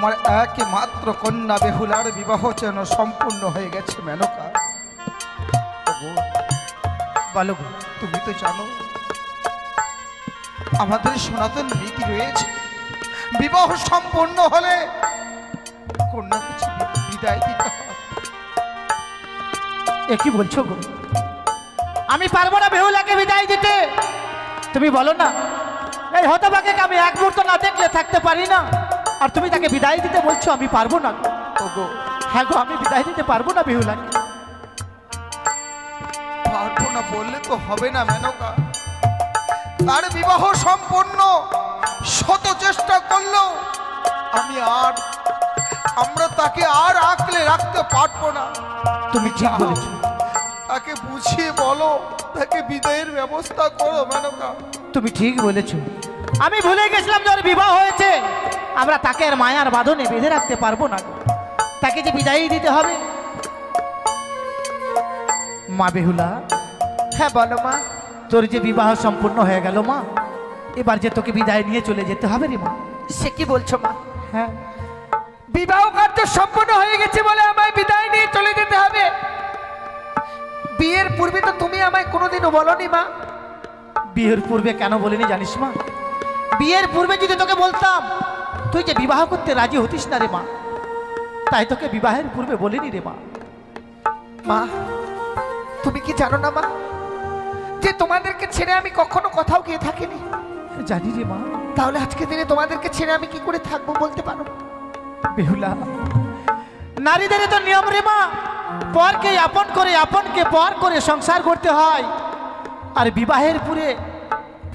আমার একমাত্র কন্যা বেহুলার বিবাহ যেন সম্পূর্ণ হয়ে গেছে মেনকা। বলো তুমি তো জানো আমাদের সনাতন রীতি রয়েছে, বিবাহ সম্পূর্ণ হলে কন্যাকে বিদায় দিতে হয়। কি বলছো গো? আমি পারবো না বেহুলাকে বিদায় দিতে। তুমি বলো না এই হতভাগে আমি এক মুহূর্ত না দেখলে থাকতে পারি না, আর তুমি তাকে বিদায় দিতে বলছো আমি পারবো না গো। হ্যাঁ গো, আমি বিদায় দিতে পারবো না বেহুলাকে। পারবো না বললে তো হবে না মেনকা, তার বিবাহ সম্পূর্ণ শত চেষ্টা করলো আমরা তাকে আর আঁকলে রাখতে পারবো না। তুমি ঠিক বলেছো, তাকে বুঝিয়ে বলো, তাকে বিদায়ের ব্যবস্থা করো মেনকা। তুমি ঠিক বলেছো, আমি ভুলে গেছিলাম যে ওর বিবাহ হয়েছে, আমরা তাকে আর মায়ার বাঁধনে বেঁধে রাখতে পারবো না, তাকে যে বিদায় দিতে হবে। মা বেহুলা। হ্যাঁ বলো মা। তোর যে বিবাহ সম্পূর্ণ হয়ে গেল মা, এবার যে তোকে বিদায় নিয়ে চলে যেতে হবে রে মা। সে কি বলছো মা? হ্যাঁ, বিবাহ কার্য সম্পূর্ণ হয়ে গেছে বলে আমায় বিদায় নিয়ে চলে যেতে হবে? বিয়ের পূর্বে তো তুমি আমায় কোনোদিনও বলনি মা। বিয়ের পূর্বে কেন বলিনি জানিস মা? বিয়ের পূর্বে যদি তোকে বলতাম তুই যে বিবাহ করতে রাজি হতিস না রে মা, তাই তোকে বিবাহের পূর্বে বলিনি রে মা। মা তুমি কি জানো না মা যে তোমাদেরকে ছেড়ে আমি কখনো কোথাও গিয়ে থাকিনি? জানি রে মা। তাহলে আজকে দিনে তোমাদেরকে ছেড়ে আমি কি করে থাকবো বলতে পারো? বেহুলা, নারীদের তো নিয়ম রে মা, পরকে আপন করে আপনকে পর করে সংসার করতে হয়, আর বিবাহের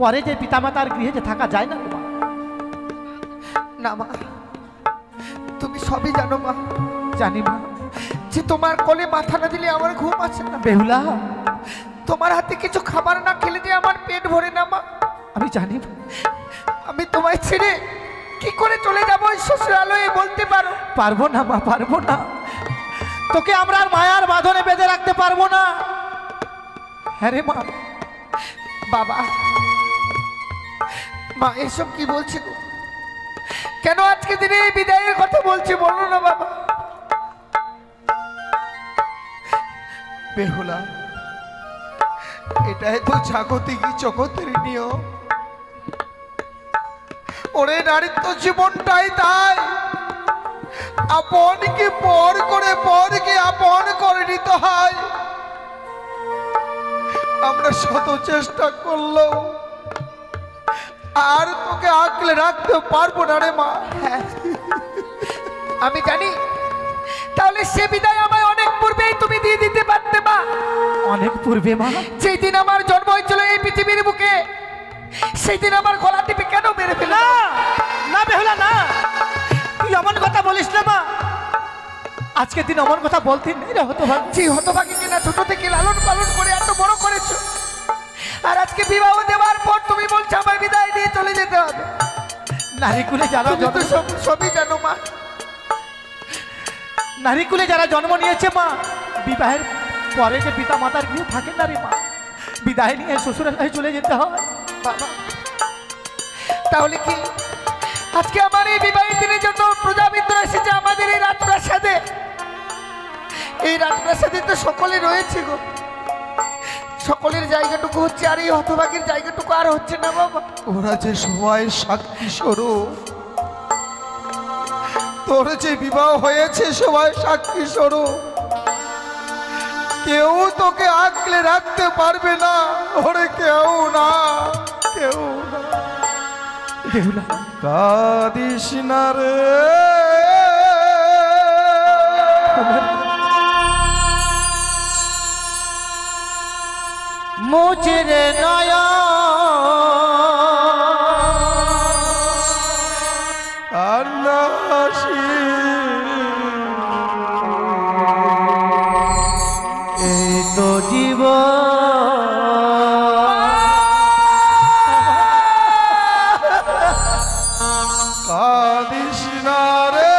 পরে যে পিতামাতার গৃহে যে থাকা যায় না রে মা। না মা, তুমি সবই জানো মা। জানি মা, যে তোমার কোলে মাথা না দিলে আমার ঘুম আসে না। বেহুলা, তোমার হাতে কিছু খাবার না খেলে যে আমার পেট ভরে না মা। আমি জানি আমি তোমায় ছেড়ে কি করে চলে যাবো শ্বশুরালয়ে বলতে পারো? পারবো না মা, পারবো না। তোকে আমরা আর মায়ার বাঁধনে বেঁধে রাখতে পারবো না। হ্যাঁ রে মা। বাবা, মা এসব কি বলছে গো? কেন আজকে দিনে এই বিদায়ের কথা বলছে বলো না বাবা। বেহুলা, এটাই তো জাগতিক জগতের নিয়ম। ওরে নারীর তো জীবনটাই তাই, আপনকে পর করে পরকে আপন করে নিতে হয়। আমরা শত চেষ্টা করলো আর তোকে আঁকলে রাখতে পারবো না রে মা। হ্যাঁ আমি জানি, তাহলে সে বিদায় আমায় অনেক পূর্বেই তুমি দিয়ে দিতে পারতে মা। অনেক পূর্বে মা? সেই দিন আমার জন্ম হয়েছিল এই পৃথিবীর বুকে, সেই দিন আমার গলা টিপে কেন মেরে ফেলে? না বেহুলা না, তুই এমন কথা বলিস না মা। আজকের দিন এমন কথা বলতে নেই রে হতভাগী। যে হতভাগী কিনা ছোট থেকে লালন পালন করে এত বড় করেছো, আর আজকে বিবাহ দেওয়ার পর তুমি বলছো আমার বিদায় দিয়ে চলে যেতে হবে। নারীকুলে যারা সবই জানো মা। নারীকুলে যারা জন্ম নিয়েছে মা, বিবাহের পরে যে পিতা মাতার গৃহে থাকেন না রে মা, বিদায় নিয়ে শ্বশুরালয়ে চলে যেতে হয়। বাবা, তাহলে কি আজকে আমার এই বিবাহের দিনে যত প্রজাবিন্দু এসেছে আমাদের এই রাজপ্রাসাদে, এই রাজপ্রাসাদে তো সকলে রয়েছে গো, সকলের জায়গাটুকু হচ্ছে, আর এই হতভাগীর জায়গাটুকু আর হচ্ছে না বাবা। ওরা যে সবাই সাক্ষী স্বরূপ, তোর যে বিবাহ হয়েছে সবাই সাক্ষী স্বরূপ। কেউ তোকে আঁকলে রাখতে পারবে না, ওরে কেউ না, কেউ না। বেহুলা, কাঁদিস না রে মুচরে নয়া আর নাসি, এই তো জীবন। কাঁদিস না রে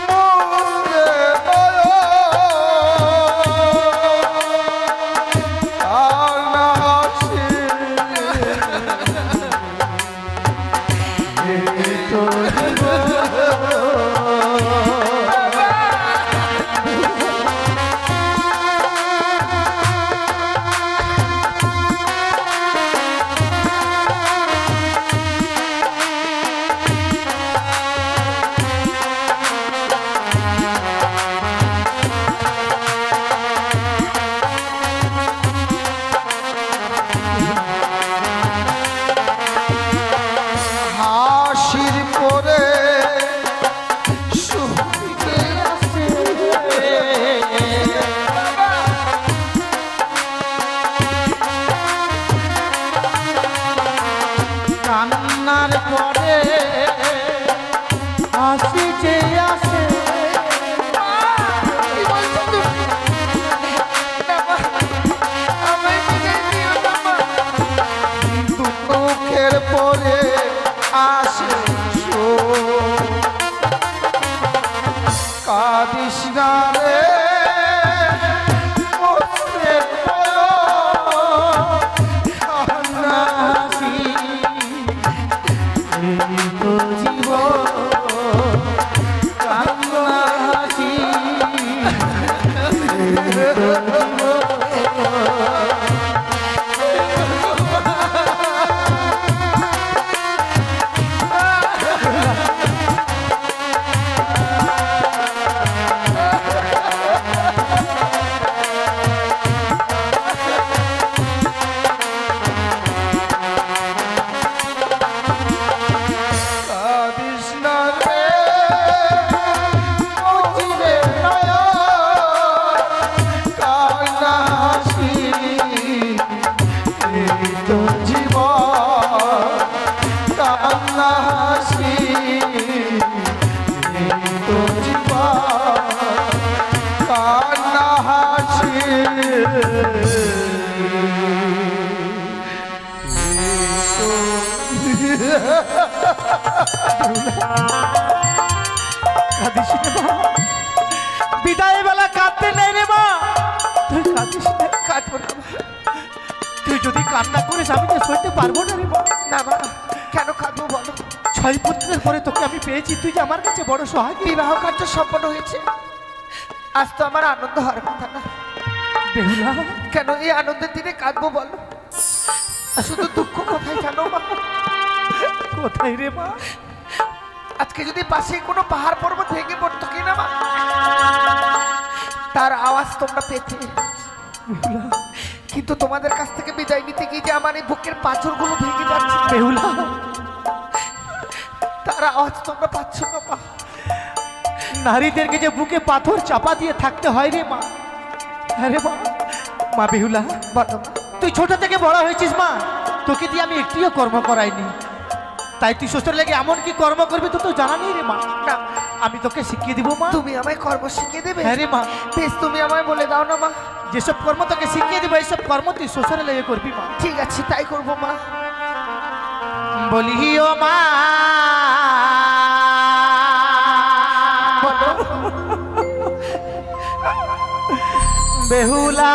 মুচরে নয়া কাঁদিস না রে মুজিবে নয়ন, কান্না হাসি এই তো জীবন, কান্না হাসি এই তো জীবন, কান্না হাসি কাঁদিস রে মা, বিদায় বেলা কাঁদতে নেই রে মা, তুই কাঁদিস না। কাঁদবো না মা। তুই যদি কান্না করিস আমি তো সইতে পারবো না রে মা। না মা, কেন কাঁদবো বলো? 6 পুত্রের পরে তোকে আমি পেয়েছি, তুই যে আমার কাছে বড় সহায়। বিবাহ কার্য সম্পন্ন হয়েছে, আজ তো আমার আনন্দ হওয়ার কথা না। বেহুলা, কেন এই আনন্দের দিনে কাঁদবো বলো? শুধু দুঃখ কোথায় জানো মা? কোথায় রে মা? আজকে যদি পাশে কোনো পাহাড় পর্বত ভেঙে পড়তো কিনা মা, তার আওয়াজ তোমরা পেতে, বেহুলা, কিন্তু তোমাদের কাছ থেকে বিদায় নিতে গিয়ে যে আমার এই বুকের পাঁজরগুলো ভেঙে যাচ্ছে, বেহুলা, তার আওয়াজ তোমরা পাচ্ছ না মা। নারীদেরকে যে বুকে পাথর চাপা দিয়ে থাকতে হয় রে মা। আরে মা, মা বেহুলা, বলো মা। তুই ছোট থেকে বড় হয়েছিস মা, তোকে দিয়ে আমি একটিও কর্ম করাইনি, তাই তুই শ্বশুর লেগে এমন কি কর্ম করবি তো জানা নেই রে মা। না, আমি তোকে শিখিয়ে দিব মা। তুমি আমায় কর্ম শিখিয়ে দেবে? হ্যাঁ রে মা, বেশ, তুমি আমায় বলে দাও না মা। যেসব কর্ম তোকে শিখিয়ে দিব এইসব কর্ম তুই শ্বশুরে লেগে করবি মা। ঠিক আছে, তাই করবো মা। বলি ও মা, বলো। বেহুলা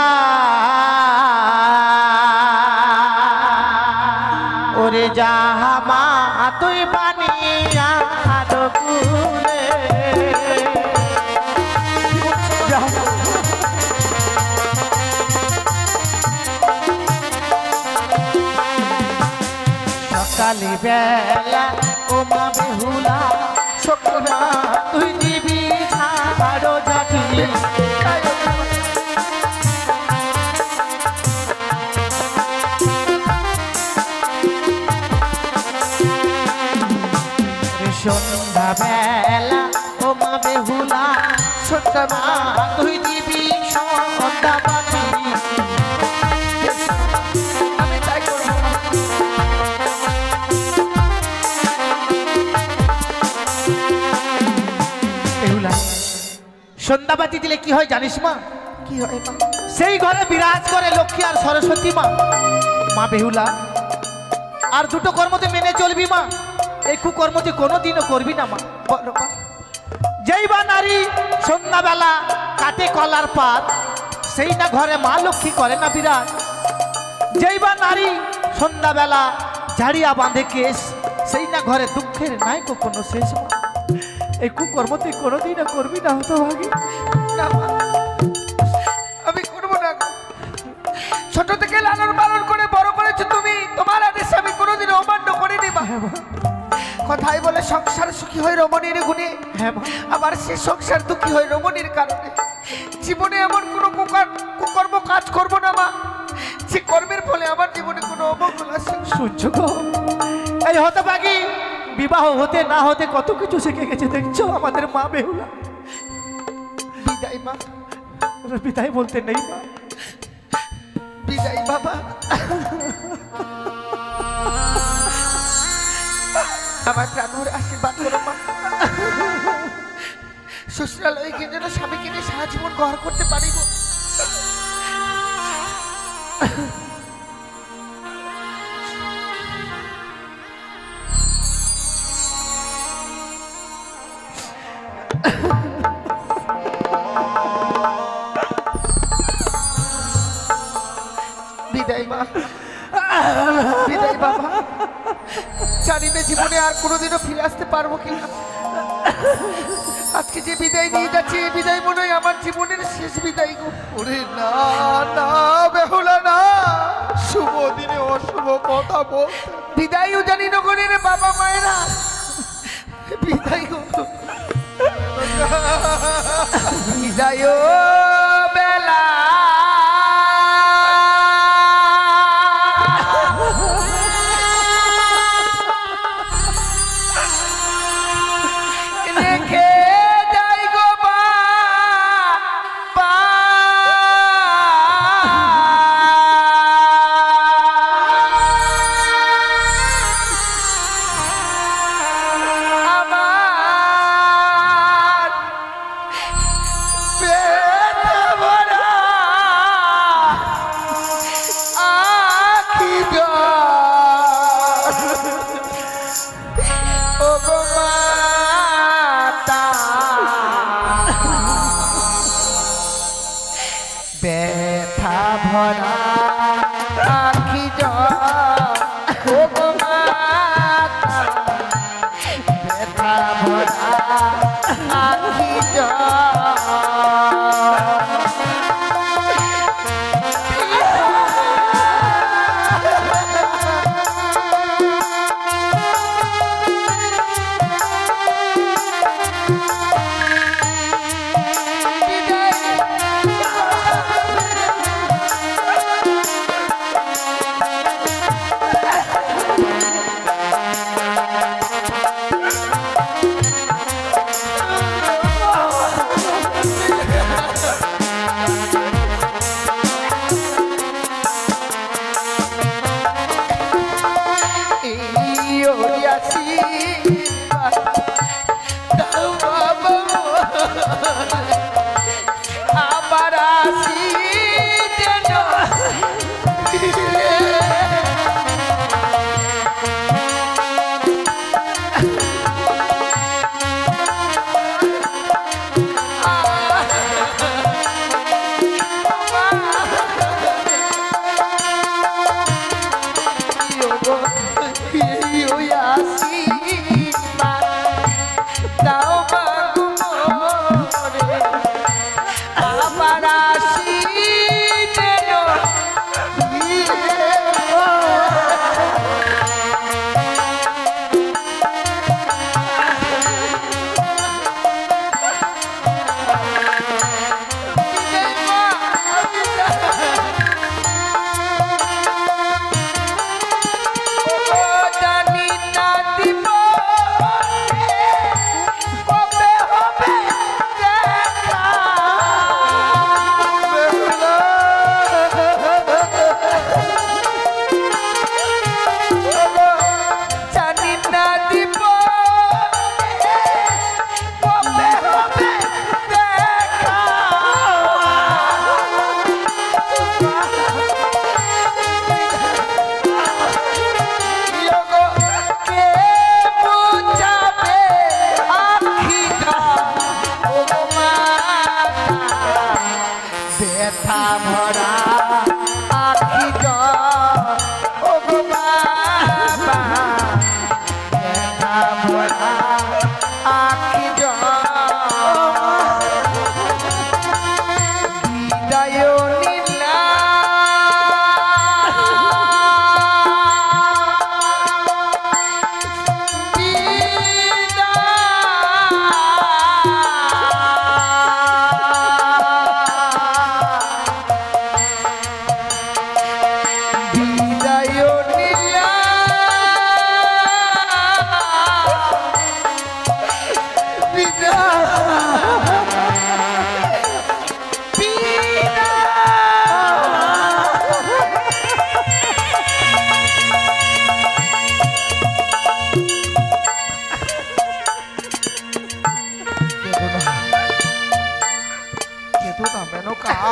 ওরে জামা তুই বানিয়া কুলে সকালে বেলা ও মা বেহুলা, সকালে তুই দিবি ছাড়ো জাতি। সন্ধ্যা বেলা ও মা বেহুলা, সন্ধ্যা তুই দিবি সন্ধ্যা বাতি। আমি তাই করবো মা। বেহুলা, সন্ধ্যাবাতি দিলে কি হয় জানিস মা? কি হয় মা? সেই ঘরে বিরাজ করে লক্ষ্মী আর সরস্বতী মা। মা বেহুলা, আর দুটো কর্ম তুই মেনে চলবি মা, এই কুকর্ম তুই কোনোদিনও করবি না মা। বলো মা। যেই বা নারী সন্ধ্যাবেলা কাটে কলার পাত, সেই না ঘরে মা লক্ষ্মী করে না বিরাজ। যেই বা নারী সন্ধ্যাবেলা ঝাড়িয়া বাঁধে কেশ, সেই না ঘরে দুঃখের নাই কোনো শেষ মা। এই কুকর্ম তুই কোনোদিনও করবি না হতভাগী। না মা, আমি করবো না গো। ছোট থেকে লালন পালন করে বড় করেছো তুমি, তোমার আদেশ আমি কোনোদিন অমান্য করিনি মা। কথাই বলে সংসার সুখী হয় রমণীর গুণে, হ্যাঁ মা, আবার সে সংসার দুঃখী হয় রমণীর কারণে। জীবনে এমন কোনো কুকর্ম কাজ করবো না মা, যে কর্মের ফলে আমার জীবনে কোনো অমঙ্গল আসে। সহ্য কর। এই হতভাগী বিবাহ হতে না হতে কত কিছু শিখে গেছে দেখছো আমাদের মা বেহুলা। বিদায় মা, বিদায় বলতে নেই মা। বিদায় বাবা। আমার প্রাণ ভরে আশীর্বাদ করো মা। শ্বশুরালয়ে গিয়ে যেন স্বামীকে নিয়ে সারা জীবন গ্রহণ করতে পারিব। বিদায় মা, বিদায় বাবা। জানি না জীবনে আর কোনোদিনও ফিরে আসতে পারবো কিনা। আজকে যে বিদায় নিয়ে যাচ্ছি, এই বিদায় মনে হয় আমার জীবনের শেষ বিদায় গো। ওরে না না বেহুলা। অশুভ কথা বল। বিদায় জানি নগরের বাবা মায়েরা, বিদায় বিদায় বেলা রেখে যাই গো বাবা আমার পেট ভরা আখি জল ও গো মাতা ব্যথা ভরা আখি জল ও গো মাতা ব্যথা ভরা আখি আবার আসি যেন ব্যথা ভরা আখি জল ও গো বাবা ব্যথা ভরা আখি জল বিদায় নিলা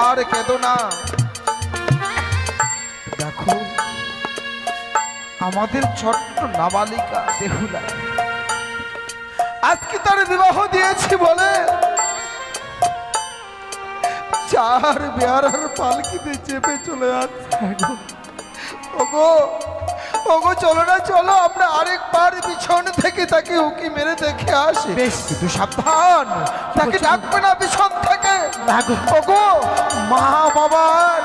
আর কেঁদো না। দেখো আমাদের ছোট্ট নাবালিকা বেহুলা আজকে তার বিবাহ দিয়েছি বলে চার বেয়ারার পালকিতে চেপে চলে যাচ্ছে। ওগো ওগো চলো না, চলো আমরা আরেকবার পিছন থেকে তাকে উকি মেরে দেখে আসি। কিন্তু সাবধান, তাকে ডাকবে না পিছন থেকে। ওগো মা বাবার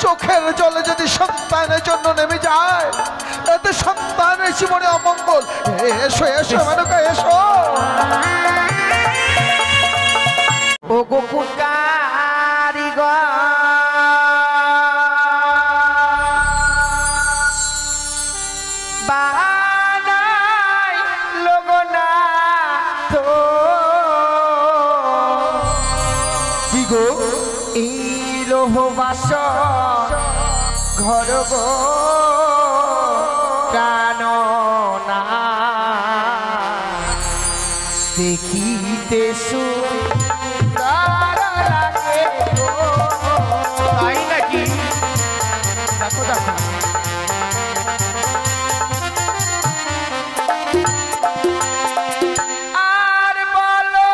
চোখের জলে যদি সন্তানের জন্য নেমে যায়, এতে সন্তানের জীবনে অমঙ্গল। এসো এসো মেনকা এসো। ও গোকুল কারিগর বানাই লগনা তো কি গো? এই লোহবাস ঘর গো কাননা দেখিতে সুন্দর লাগে গো। তাই নাকি? দেখো দেখো। আর বলো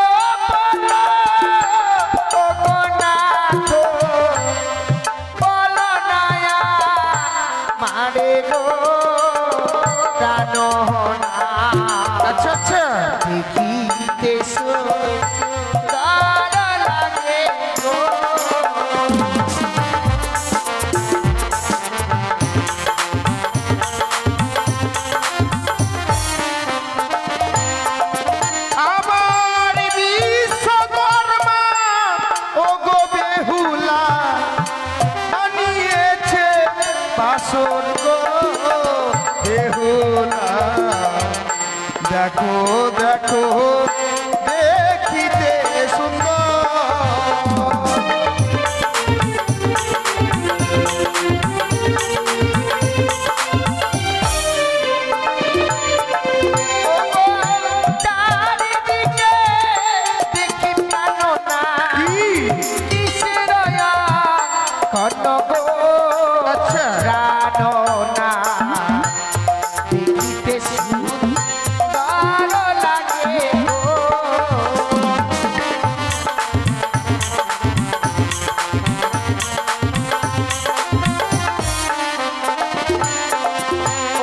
বলো ও গো নাথ, বলো নায়া মারে গো প্রাণনা। আচ্ছা আচ্ছা, দেখিতে সুন্দর লাগে গো। আমার বিশ্বকর্মা ও গো বেহুলা বানিয়েছে বাসর গো বেহুলা। দেখো দেখো দেখিতে সুন্দর। চারিদিকে দেখি প্রাণনা কিসের কনক আচ্ছা। প্রাণনা দেখিতে সুন্দর লাগে গো।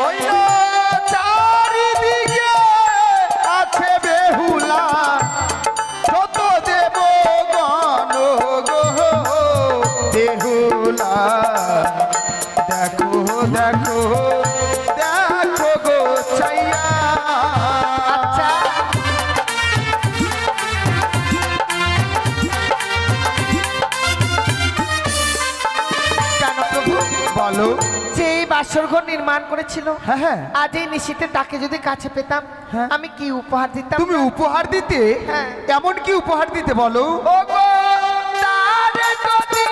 ওই না চারিদিকে আছে বেহুলা, যত দেব গণ গো বেহুলা। দেখো দেখো দেখো গো চাইয়া। আচ্ছা জানো প্রভু, বলো। যে এই বাসরঘর নির্মাণ করেছিল, হ্যাঁ হ্যাঁ, আজ এই নিশীথে তাকে যদি কাছে পেতাম, হ্যাঁ। আমি কি উপহার দিতাম? তুমি উপহার দিতে? হ্যাঁ। এমন কি উপহার দিতে বলো? ও গো তারে যদি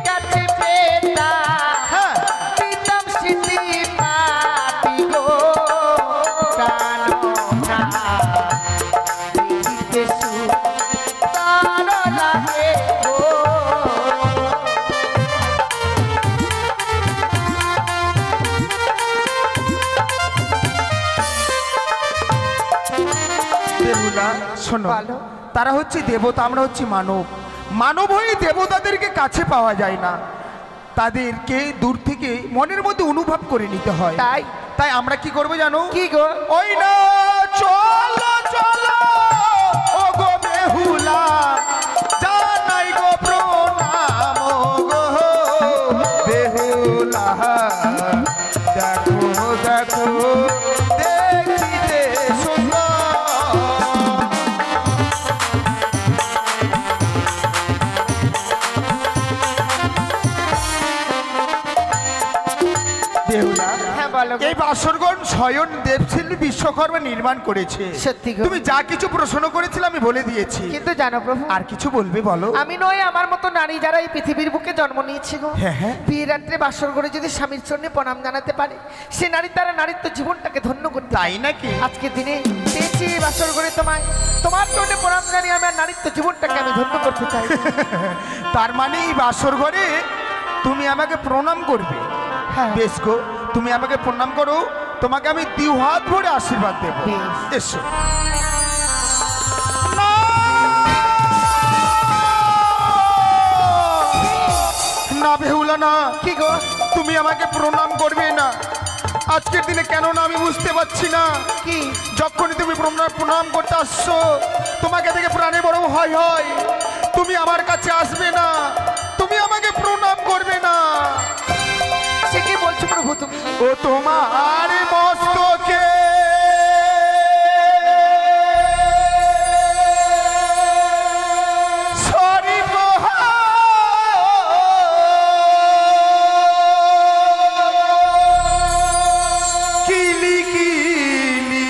কাছে পেতাম, হ্যাঁ। দিতাম স্মৃতি পাতি গো প্রাণনা দেখিতে সুন্দর লাগে গো। বেহুলা শোনো, বলো। তারা হচ্ছে দেবতা, আমরা হচ্ছে মানব। মানব হয়ে দেবতাদেরকে কাছে পাওয়া যায় না, তাদেরকে দূর থেকে মনের মধ্যে অনুভব করে নিতে হয়। তাই তাই আমরা কি করবো জানো? কি গো? ওই না চলো চলো ও গো বেহুলা, জানাই গো প্রণাম গো বেহুলা। দেখো দেখো দেখিতে সুন্দর। বেহুলা, হ্যাঁ বলো গো। এই বাসরগণ স্বয়ং দেবশিল্পী বিশ্বকর্মা নির্মাণ করেছে। সত্যি গো। তুমি যা কিছু প্রশ্ন করেছিলে আমি বলে দিয়েছি। কিন্তু জানো প্রভু, আর কিছু বলবে বলো? আমি নয় আমার মতো নারী যারা এই পৃথিবীর বুকে জন্ম নিয়েছে গো, হ্যাঁ, হ্যাঁ। বিয়ের রাত্রে বাসর করে যদি স্বামীর চরণে প্রণাম জানাতে পারে, সে নারী তারা নারীত্ব জীবনটাকে ধন্য করতে পারে। তাই নাকি? আজকে দিনে পেয়েছি এই বাসর করে তোমায়, তোমার চরণে প্রণাম জানিয়ে আমার নারীত্ব জীবনটাকে আমি ধন্য করতে চাই। তার মানে এই বাসর ঘরে তুমি আমাকে প্রণাম করবে? হ্যাঁ। বেশ গো, তুমি আমাকে প্রণাম করো, তোমাকে আমি 2 হাত ভরে আশীর্বাদ দেবো। বেশ। এসো। না বেহুলা না, কি গো? তুমি আমাকে প্রণাম করবে না আজকের দিনে, কেন না আমি বুঝতে পারছি না। কি? যখনই তুমি প্রণাম করতে আসছো, তোমাকে দেখে প্রাণে বড় ভয় হয়। তুমি আমার কাছে আসবে না, তুমি আমাকে প্রণাম করবে না। ও তোমার মস্তকে কিলি কিলি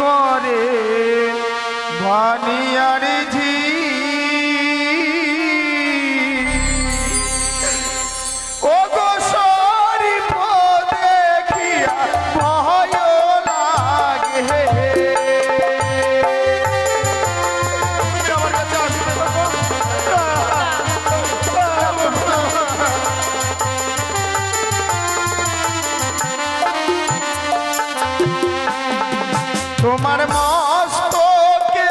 করে ভানিয়ার ঝি ও গো শরীফ দেখিয়া ভয় লাগে আমার কাছে আসতে পারবো? তোমার মস্তকে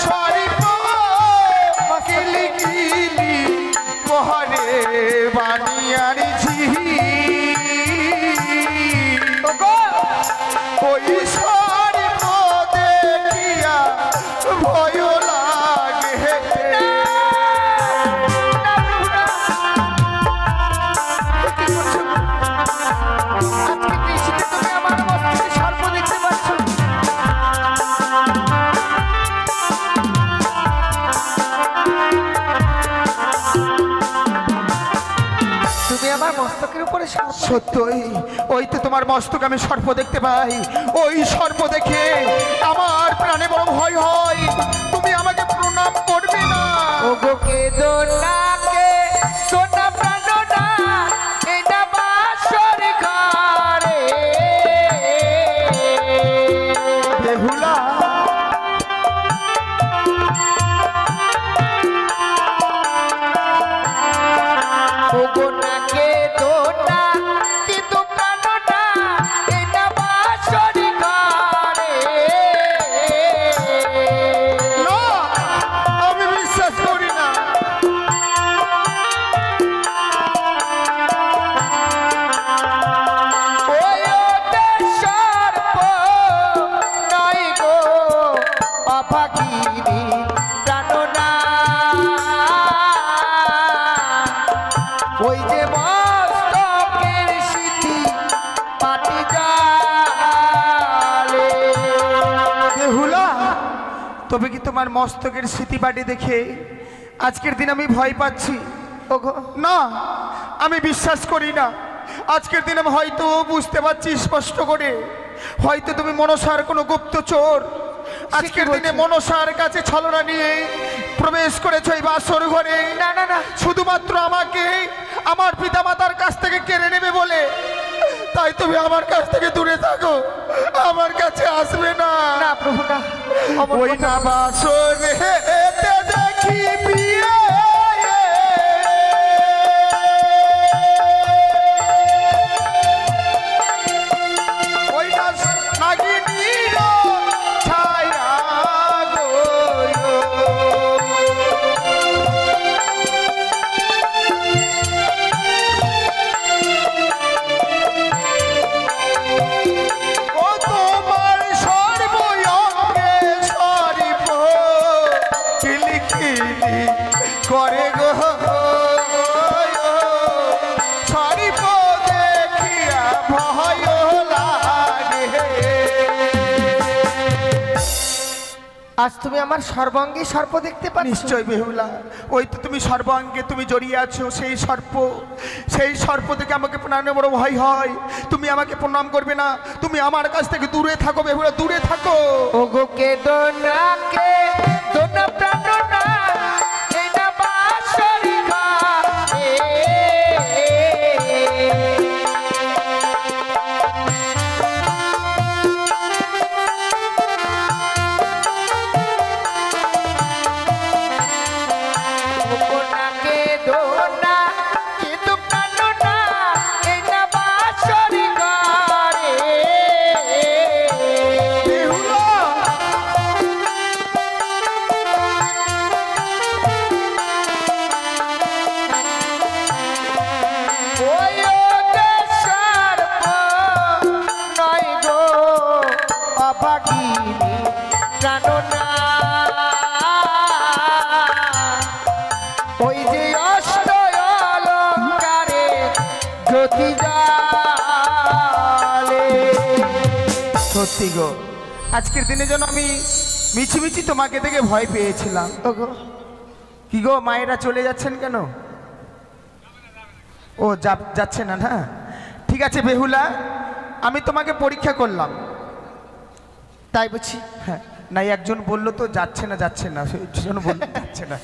শরীফ কিলি কিলি করে বানিয়ার ঝি ওই শরীফ দেখিয়া ভয় লাগে আজকে বৃষ্টিতে তুমি আমার মস্তকে সর্প দেখতে পাচ্ছ। তুমি আমার মস্তকের উপরে সর্প সত্যই ওই তো তোমার মস্তক আমি সর্প দেখতে পাই ওই সর্প দেখে আমার প্রাণে বড় ভয় হয় তুমি আমাকে প্রণাম করবে না ওগো কে দোনাকে সোনা প্রাণনা এটা বাসর ঘরে বেহুলা ওগো নাকে দোনা কিন্তু প্রাণনা এটা বাসর ঘরে না, আমি বিশ্বাস করি না ওই ওদের সর্প নয় গো অভাগিনী প্রাণনা ওই যে মস্তকের স্মৃতি পাটি জালে বেহুলা তবে কি তোমার মস্তকের স্মৃতিপাটি দেখে আজকের দিন আমি ভয় পাচ্ছি ওগো না আমি বিশ্বাস করি না আজকের দিন আমি হয়তো বুঝতে পারছি স্পষ্ট করে হয়তো তুমি মনসার কোনো গুপ্তচোর আজকের দিনে মনসার কাছে ছলনা নিয়ে প্রবেশ করেছো এই বাসর ঘরে না না না শুধুমাত্র আমাকে আমার পিতামাতার কাছ থেকে কেড়ে নেবে বলে তাই তুমি আমার কাছ থেকে দূরে থাকো আমার কাছে আসবে না না প্রভু না অমন ওই কথা না বলো। বাসরে দেখি বিয়ে ওই না নাগিনীর ছায়া গো ও তোমার সর্বঙ্গে শরীফ কিলি কিলি করে গো শরীফ দেখিয়া ভয় লাগে আজ তুমি আমার সর্বাঙ্গে সর্প দেখতে পাচ্ছ নিশ্চয় বেহুলা ওই তো তুমি সর্বাঙ্গে তুমি জড়িয়ে আছো সেই সর্প থেকে আমাকে প্রণামে বড় ভয় হয় তুমি আমাকে প্রণাম করবে না তুমি আমার কাছ থেকে দূরে থাকো বেহুলা দূরে থাকো ওগো কে দোনাকে দোনা প্রাণনা এটা বাসর ঘরে ওগো নাকে দোনা কিন্তু প্রাণনা এটা বাসর ঘরে বেহুলা ওই ওদের সর্প নয় গো অভাগিনী প্রাণনা ওই যে অষ্ট অলঙ্কারে জ্যোতি যা সত্যি গো, আজকের দিনে যেন আমি মিছিমিছি তোমাকে দেখে ভয় পেয়েছিলাম। ওগো কি গো, মায়েরা চলে যাচ্ছেন কেন? ও যাচ্ছে না না, ঠিক আছে বেহুলা, আমি তোমাকে পরীক্ষা করলাম। তাই বুঝছি। হ্যাঁ, নাই একজন বললো তো যাচ্ছে না, সেজন্য বললো যাচ্ছে না।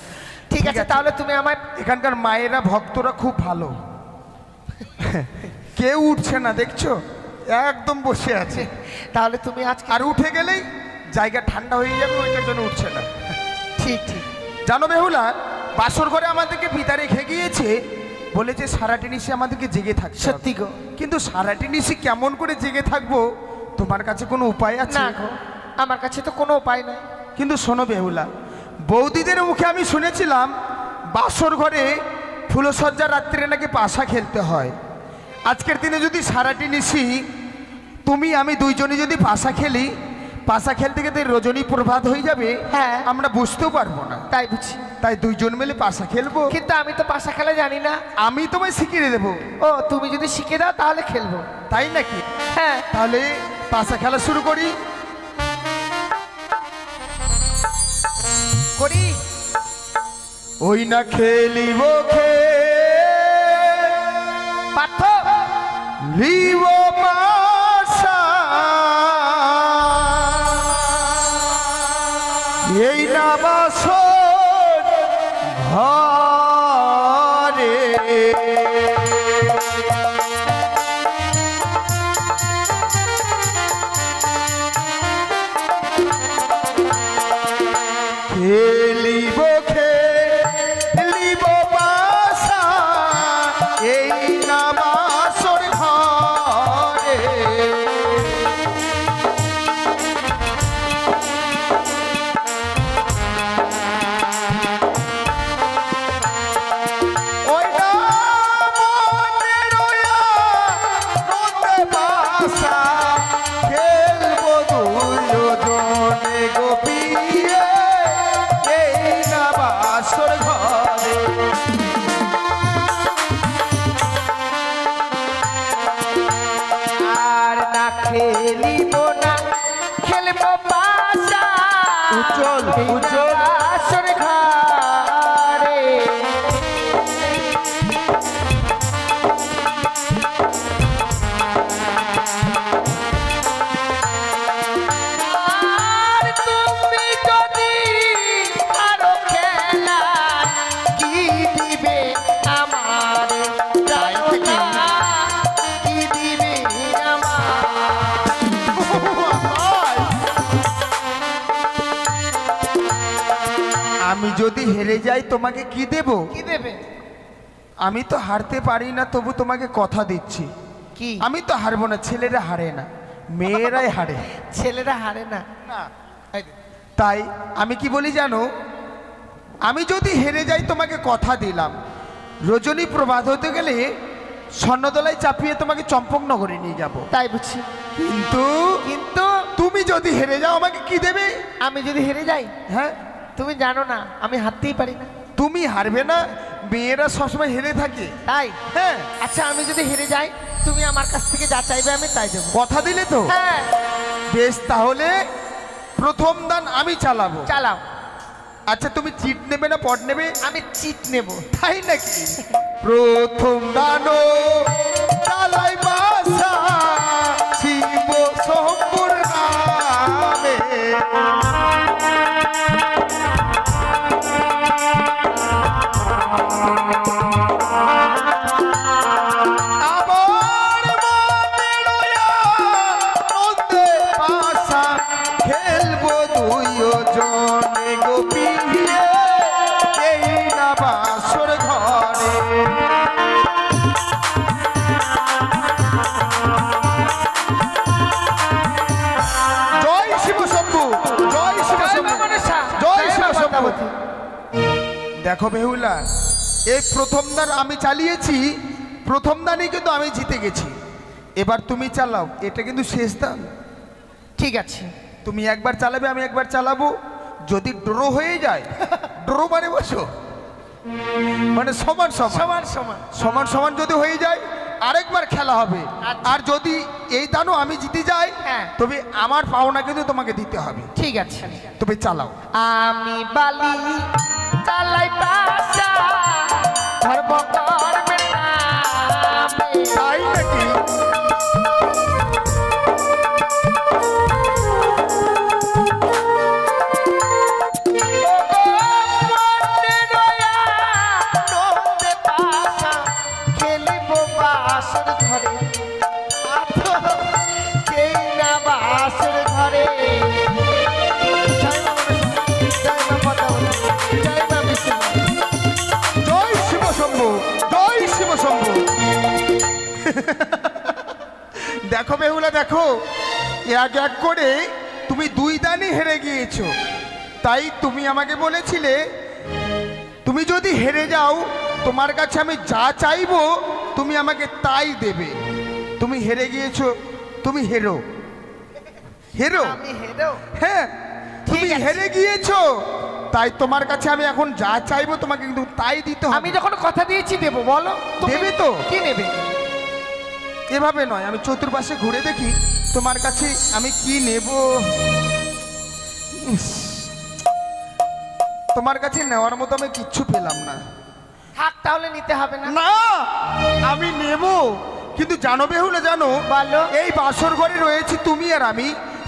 ঠিক আছে, তাহলে তুমি আমায় এখানকার মায়েরা ভক্তরা খুব ভালো, কেউ উঠছে না দেখছো, একদম বসে আছে। তাহলে তুমি আজকে আর উঠে গেলেই জায়গা ঠান্ডা হয়ে যাবে, ওইটার জন্য উঠছে না। ঠিক ঠিক। জানো বেহুলা, বাসর ঘরে আমাদেরকে পিতা রেখে গিয়েছে, বলেছে সারাটি নিশি আমাদেরকে জেগে থাকতে হবে। সত্যি গো। কিন্তু সারাটি নিশি কেমন করে জেগে থাকবো, তোমার কাছে কোনো উপায় আছে? না গো, আমার কাছে তো কোনো উপায় নাই। কিন্তু শোনো বেহুলা, বৌদিদের মুখে আমি শুনেছিলাম বাসর ঘরে ফুলসজ্জা রাত্রে নাকি পাশা খেলতে হয়। আজকের দিনে যদি সারাটি নিশি তুমি আমি দুইজনে যদি পাশা খেলি, পাশা খেলতে খেলতে রজনী প্রভাত হয়ে যাবে, হ্যাঁ। আমরা বুঝতেও পারবো না। তাই বুঝছি। তাই দুইজন মিলে পাশা খেলবো। কিন্তু আমি তো পাশা খেলা জানি না। আমি তোমায় শিখিয়ে দেবো। ও, তুমি যদি শিখে দাও তাহলে খেলবো। তাই নাকি? হ্যাঁ, তাহলে পাশা খেলা শুরু করি। করি। ওই না খেলিব পার্থ, লিব পাশা, এই না বাসর ঘরে। খেলিব বাসা, এই না বাসর ঘরে। ওই না মনে রয়া নন্দে বাসা, খেলবো দুজনে গোপিয়ে, এই না বাসর ঘরে। আর না খেলিব না, খেলবো পাশা, উজ্জ্বল, উজ্জ্বল। আসর ঘরে। আর তুমি যদি আরো খেলা কি দিবে আমার, জানো না কি দিবে আমার। আমি যদি হেরে যাই তোমাকে কি দেব? কি দেবে? আমি তো হারতে পারি না, তবু তোমাকে কথা দিচ্ছি, কি? আমি তো হারবো না। ছেলেরা হারে না, মেয়েরাই হারে। ছেলেরা হারে না। তাই আমি কি বলি জানো, আমি যদি হেরে যাই তোমাকে কথা দিলাম, রজনী প্রভাত হতে গেলে স্বর্ণদলায় চাপিয়ে তোমাকে চম্পকনগরে নিয়ে যাব। তাই বুঝছি। কিন্তু কিন্তু তুমি যদি হেরে যাও আমাকে কি দেবে? আমি যদি হেরে যাই, হ্যাঁ, তুমি জানো না আমি হারতেই পারি না। তুমি হারবে না, মেয়েরা সবসময় হেরে থাকে। তাই? হ্যাঁ। আচ্ছা, আমি যদি হেরে যাই, তুমি আমার কাছ থেকে যা চাইবে আমি তাই দেবো। কথা দিলে তো? হ্যাঁ। বেশ, তাহলে প্রথম দান আমি চালাবো। চালাও। আচ্ছা, তুমি চিট নেবে না পট নেবে? আমি চিট নেব। তাই নাকি? প্রথম দানো চালাই বাসা, শিব শম্ভুর নামে। আবার মনে রয়া নন্দে বাসা, খেলবো দুইজনে গোপিয়ে, এই না বাসর ঘরে। জয় শিব শম্ভু, জয় শিব শম্ভু, জয় শিব শম্ভু। দেখো বেহুলা, এই প্রথম দান আমি চালিয়েছি, প্রথম দানই কিন্তু আমি জিতে গেছি। এবার তুমি চালাও, এটা কিন্তু শেষ দান। ঠিক আছে। তুমি একবার চালাবে, আমি একবার চালাবো। যদি ড্র হয়ে যায়, ড্র মানে বসো, মানে সমান সমান সমান সমান। সমান সমান যদি হয়ে যায়, আরেকবার খেলা হবে। আচ্ছা। আর যদি এই দানও আমি জিতে যাই, হ্যাঁ। তবে আমার পাওনা কিন্তু তোমাকে দিতে হবে। ঠিক আছে। তবে চালাও। আমি বালি চালাই পাশা ধর্ম করবে না তাই নাকি? খেলিব বাসর ঘরে কেই না বাসর ঘরে জয় শিব শম্ভু, জয় শিব শম্ভু। দেখো বেহুলা, দেখো এক এক করে তুমি 2 দানই হেরে গিয়েছো। তাই তুমি আমাকে বলেছিলে তুমি যদি হেরে যাও তোমার কাছে আমি যা চাইবো তুমি আমাকে তাই দেবে। তুমি হেরে গিয়েছো, তুমি হেরো হেরো। আমি হেরো। হ্যাঁ, তুমি ঠিক আছে। হেরে গিয়েছো, তাই তোমার কাছে আমি এখন যা চাইবো তোমাকে কিন্তু তাই দিতে হবে। আমি যখন কথা দিয়েছি দেবো, বলো তুমি দেবে তো? কি নেবে? এভাবে নয়, আমি চতুর্পাশে ঘুরে দেখি তোমার কাছে আমি কি নেব। ইস, তোমার কাছে নেওয়ার মতো আমি কিচ্ছু পেলাম না। থাক, তাহলে নিতে হবে না। না, আমি নেব, কিন্তু জানো বেহুলা, জানো বলো। এই বাসর ঘরে রয়েছে তুমি আর আমি,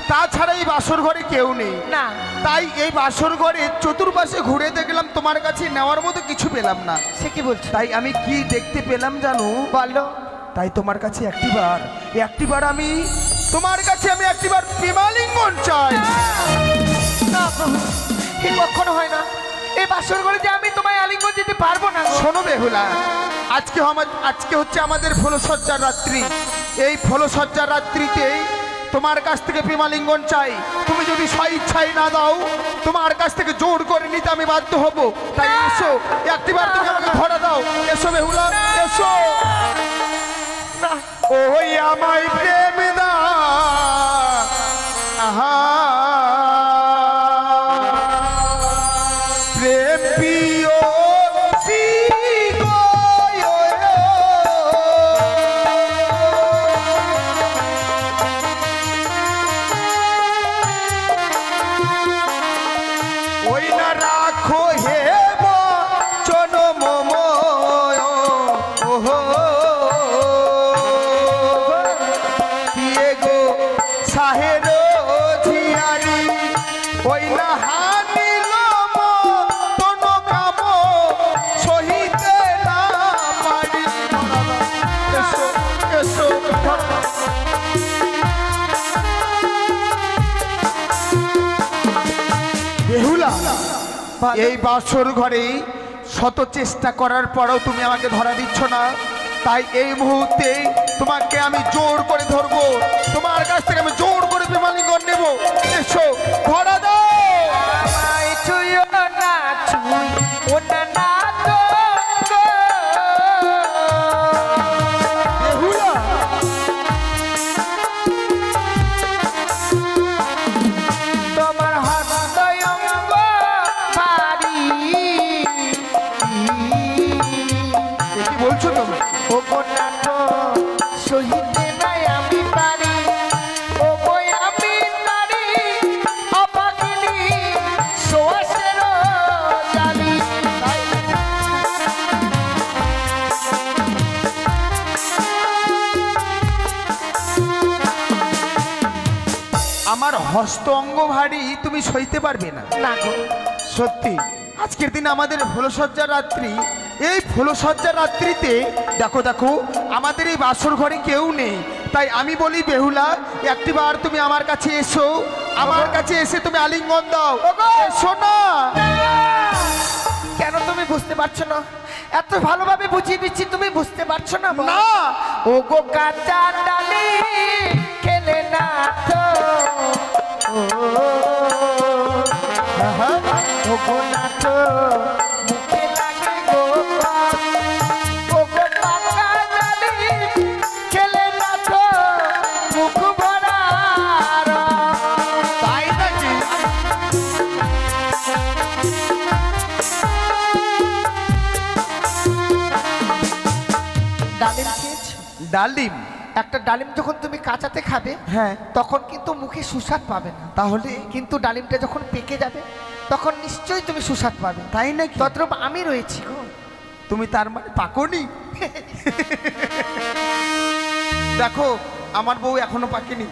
তাছাড়া এই বাসর ঘরে কেউ নেই। না। তাই এই বাসর ঘরে চতুর্পাশে ঘুরে দেখলাম তোমার কাছে নেওয়ার মতো কিছু পেলাম না। সে কি বলছো? তাই আমি কি দেখতে পেলাম জানো? বলো। তাই তোমার কাছে একটিবার আমি তোমার কাছে আমি একটিবার প্রেমালিঙ্গন চাই। না প্রভু, কি কখনো হয় না। এই বাসর ঘরে যে আমি তোমায় আলিঙ্গন দিতে পারবো না গো। শোনো বেহুলা, আজকে হচ্ছে আমাদের ফুলসজ্জার রাত্রি। এই ফুলসজ্জার রাত্রিতে তোমার কাছ থেকে প্রেমালিঙ্গন চাই। তুমি যদি স্বইচ্ছায় না দাও, তোমার কাছ থেকে জোর করে নিতে আমি বাধ্য হব। তাই এসো, একটিবার তুমি আমাকে ধরা দাও। এসো বেহুলা, এসো। ওই আমায় প্রেম দা, আহা প্রেম প্রিয় ওই না রাখো হে বচন মময়, ওহো দিয়ে গো সাহের ঝিয়ারি, ওই না হানিল মতন কাম সহিতে না পারি। এসো এসো, বেহুলা, এই বাসর ঘরে শত চেষ্টা করার পরেও তুমি আমাকে ধরা দিচ্ছ না। তাই এই মুহূর্তে তোমাকে আমি জোর করে ধরবো, তোমার কাছ থেকে আমি জোর করে প্রেমালিঙ্গন নেব। এসো, ধরা দাও। আমায় ছুঁয়ো না, ছুঁয়ো না তো গো। বেহুলা, তোমার হৃদয় অঙ্গ ভারী। এ কি বলছো তুমি? ও গো নাট সহিতে নাই আমি পারি। ও গো আমি নারী অপাগিনী সোয়াসের জানি। আমার হস্ত অঙ্গ ভারী, তুমি সইতে পারবে না। না গো। সত্যি আজকের দিন আমাদের ফুলসজ্জার রাত্রি। এই ফুলসজ্জার রাত্রিতে দেখো দেখো আমাদের এই বাসর ঘরে কেউ নেই। তাই আমি বলি বেহুলা, একটিবার তুমি আমার কাছে এসো, আমার কাছে এসে তুমি আলিঙ্গন দাও। এসো না। কেন তুমি বুঝতে পারছো না? এত ভালোভাবে বুঝিয়ে দিচ্ছি, তুমি বুঝতে পারছো না? না। ও গো কাঁচা ডালি খেলে না তো। ও গো নাট মুখে লাগে গো। ও গো পাকা ডালি খেলে না তো মুখ ভরা। তাই নাকি? ডালিম খেয়েছো? ডালিম। একটা ডালিম যখন তুমি কাঁচাতে খাবে, হ্যাঁ, তখন কিন্তু মুখে সুস্বাদ পাবে না। তাহলে কিন্তু ডালিমটা যখন পেকে যাবে, তখন নিশ্চয়ই তুমি সুস্বাদ পাবে। তাই নাকি? তদ্রূপ আমি রয়েছি গো। তুমি তার মানে পাকনি? দেখো আমার বউ এখনো পাকেনি,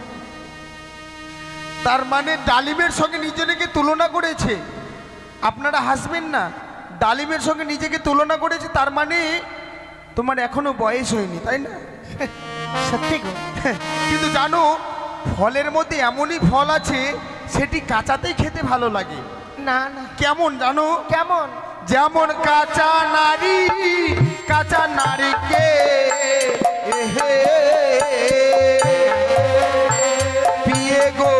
তার মানে ডালিমের সঙ্গে নিজেকে তুলনা করেছে। আপনারা হাসবেন না, ডালিমের সঙ্গে নিজেকে তুলনা করেছে, তার মানে তোমার এখনো বয়স হয়নি, তাই না? সত্যি গো। কিন্তু জানো, ফলের মধ্যে এমনই ফল আছে সেটি কাঁচাতেই খেতে ভালো লাগে। না না, কেমন জানো? কেমন? যেমন কাঁচা নারী, কাঁচা নারীকে পিয়ে গো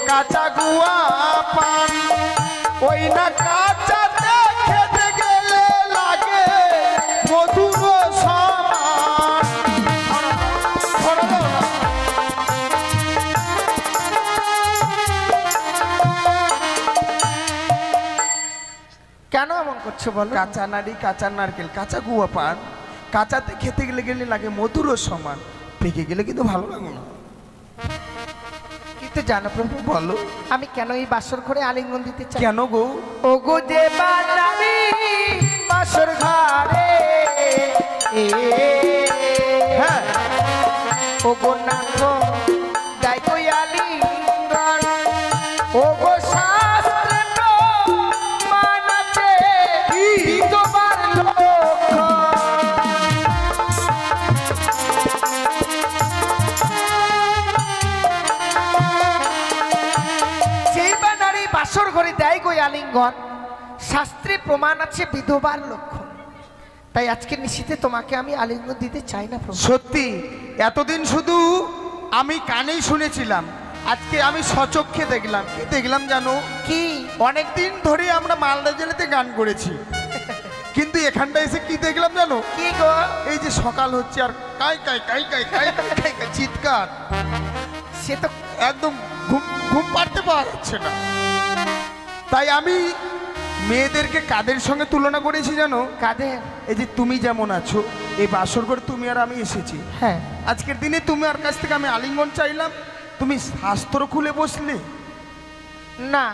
কাঁচা গুয়া পান, ওই না কাঁচাতে খেতে গেলে লাগে মধুর সমান। কেন এমন করছো বলো? কাঁচা নারী, কাঁচা নারকেল, কাঁচা গুয়া পান, কাঁচাতে খেতে গেলে লাগে মধুর সমান, পেকে গেলে কিন্তু ভালো লাগে না। কিন্তু জানো প্রভু, বলো আমি কেন এই বাসর ঘরে আলিঙ্গন দিতে চাই? কেন গো? ও গো যে বানাবি বাসর ঘরে, হ্যাঁ, ও গো নাথ যাই কই আলিঙ্গন, ও গো শাস্ত্রে প্রমাণ আছে বিধবার লক্ষণ। সেই বানারি বাসর ঘরে দেয় গো আলিঙ্গন, শাস্ত্রে প্রমাণ আছে বিধবার লক্ষণ। তাই আজকে নিশীথে তোমাকে আমি আলিঙ্গন দিতে চাই না প্রভু। সত্যি এতদিন শুধু আমি কানেই শুনেছিলাম, আজকে আমি সচক্ষে দেখলাম। কি দেখলাম জানো? কি? অনেকদিন ধরে আমরা মালদা জেলাতে গান করেছি, কিন্তু এখানটা এসে কি দেখলাম জানো? কি গো? এই যে সকাল হচ্ছে আর কাই কাই কাই কাই কাই কাই কাই কাই চিৎকার, সে তো একদম ঘুম ঘুম পাড়তে পাওয়া যাচ্ছে না। তাই আমি মেয়েদেরকে কাদের সঙ্গে তুলনা করেছি জানো? কাঁধে। এই যে তুমি যেমন আছো, এই বাসর ঘরে তুমি আর আমি এসেছি, হ্যাঁ, আজকের দিনে তুমি আর কাছ থেকে আমি আলিঙ্গন চাইলাম, তুমি শাস্ত্র খুলে বসলে। না,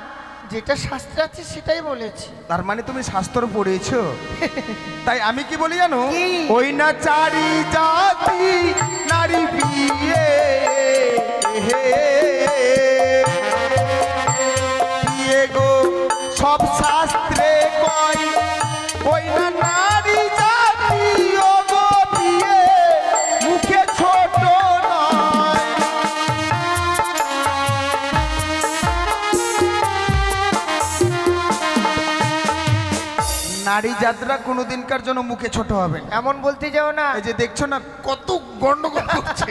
যেটা শাস্ত্রে আছে সেটাই বলেছি। তার মানে তুমি শাস্ত্র পড়েছো। তাই আমি কি বলি জানো? কি? ওই না চারি জাতি নারী বিয়ে, বিয়ে গো সব শাস্ত্রে কয়, ওই না নারী জাতি ও গো বিয়ে মুখে ছোট নয়। নারী যাত্রা কোনোদিনকার জন্য মুখে ছোট হবে না। এমন বলতে যাও না। এই যে দেখছো না কত গন্ডগোল করছে,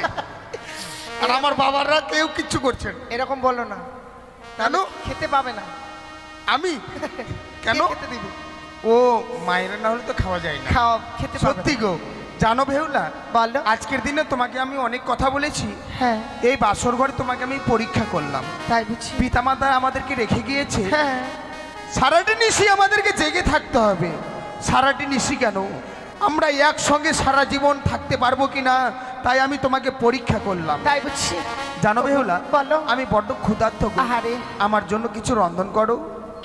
আর আমার বাবারা কেউ কিচ্ছু করছেন। এরকম বলো না, কেন? খেতে পাবে না। আমি কেন? কে খেতে দিবে? ও মায়েরা না হলে তো খাওয়া যায় না। খাও, খেতে পাবে সত্যি না। গো, জানো বেহুলা, বলো। আজকের দিনে তোমাকে আমি অনেক কথা বলেছি। হ্যাঁ, এই বাসর ঘরে তোমাকে আমি পরীক্ষা করলাম। তাই বুঝি। পিতামাতা আমাদেরকে রেখে গিয়েছে, হ্যাঁ, সারাটি নিশি আমাদেরকে জেগে থাকতে হবে। সারাটি নিশি কেন, আমরা একসঙ্গে সারা জীবন থাকতে পারবো কিনা, তাই আমি তোমাকে পরীক্ষা করলাম। তাই বুঝছি। জানো বেহুলা, বলো। আমি বড্ড ক্ষুধার্ত গো। আহারে, আমার জন্য কিছু রন্ধন করো।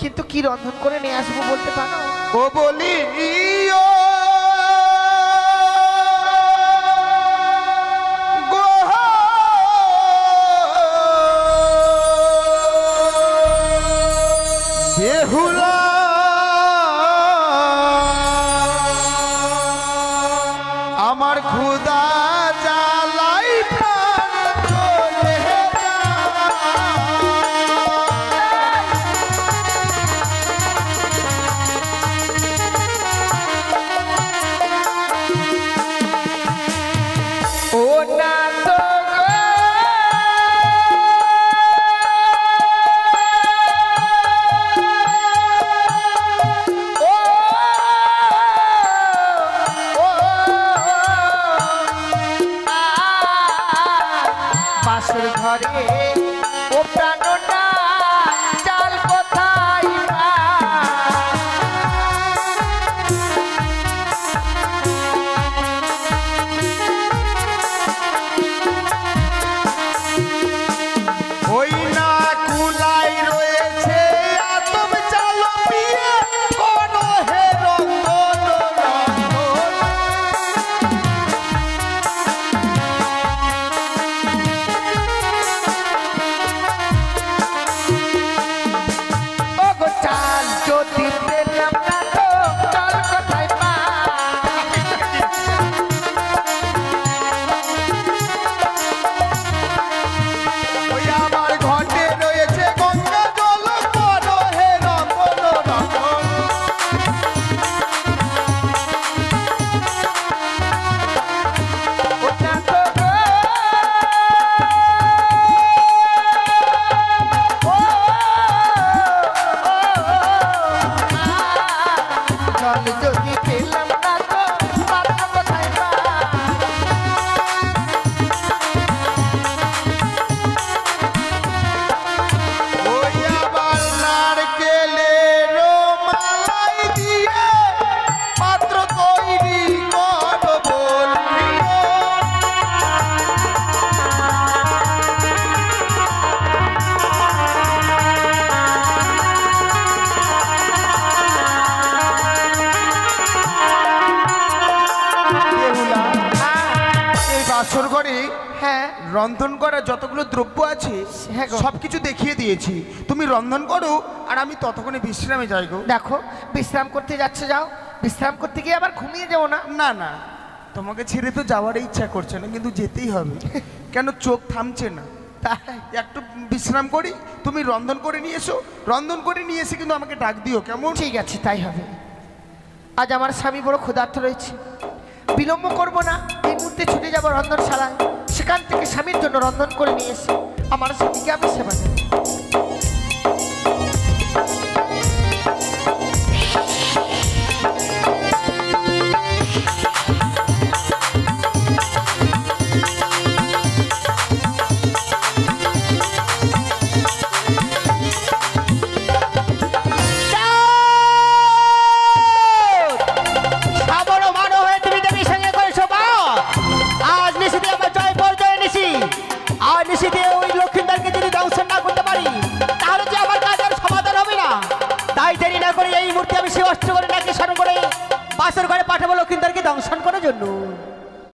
কিন্তু কি রন্ধন করে নিয়ে আসবো বলতে পারো? ও বলি ও গো, বেহুলা আমার ক্ষুধা জ্বালাই প্রাণ চলে ও না তো গো, ও, ও, বাসর ঘরে ও প্রাণটা চাল কোথায় পাই? বাসর ঘরে হ্যাঁ রন্ধন করা যতগুলো দ্রব্য আছে হ্যাঁ গো। সব কিছু দেখিয়ে দিয়েছি, তুমি রন্ধন করো আর আমি ততক্ষণে বিশ্রামে যাই গো। দেখো বিশ্রাম করতে যাচ্ছে, যাও। বিশ্রাম করতে গিয়ে আবার ঘুমিয়ে যাও না। না না, তোমাকে ছেড়ে তো যাওয়ার ইচ্ছা করছে না, কিন্তু যেতেই হবে। কেন চোখ থামছে না, তাই একটু বিশ্রাম করি, তুমি রন্ধন করে নিয়ে এসো। রন্ধন করে নিয়ে এসে কিন্তু আমাকে ডাক দিও, কেমন? ঠিক আছে, তাই হবে। আজ আমার স্বামী বড় ক্ষুধার্ত রয়েছে, বিলম্ব করব না, এই মুহূর্তে ছুটে যাবো রন্ধনশালায়, সেখান থেকে স্বামীর জন্য রন্ধন করে নিয়ে এসে আমার স্বামীকে আমি সেবা দেব। সাবর মানো হয়ে তুমি দেবীর সঙ্গে করেছো বাদ। আজ নিশিতে আমার জয় পর্যায়ে নিশি, আর নিশিতে ওই লক্ষ্মীদারকে যদি দংশন না করতে পারি তাহলে যে আমার কাজ আর সমাধান হবে না। তাই দেরি না করে এই মুহূর্তে আমি সে অস্ত্র করে নাকি স্মরণ করে বাসর ঘরে পাঠাবো লক্ষ্মীদারকে দংশন করার জন্য।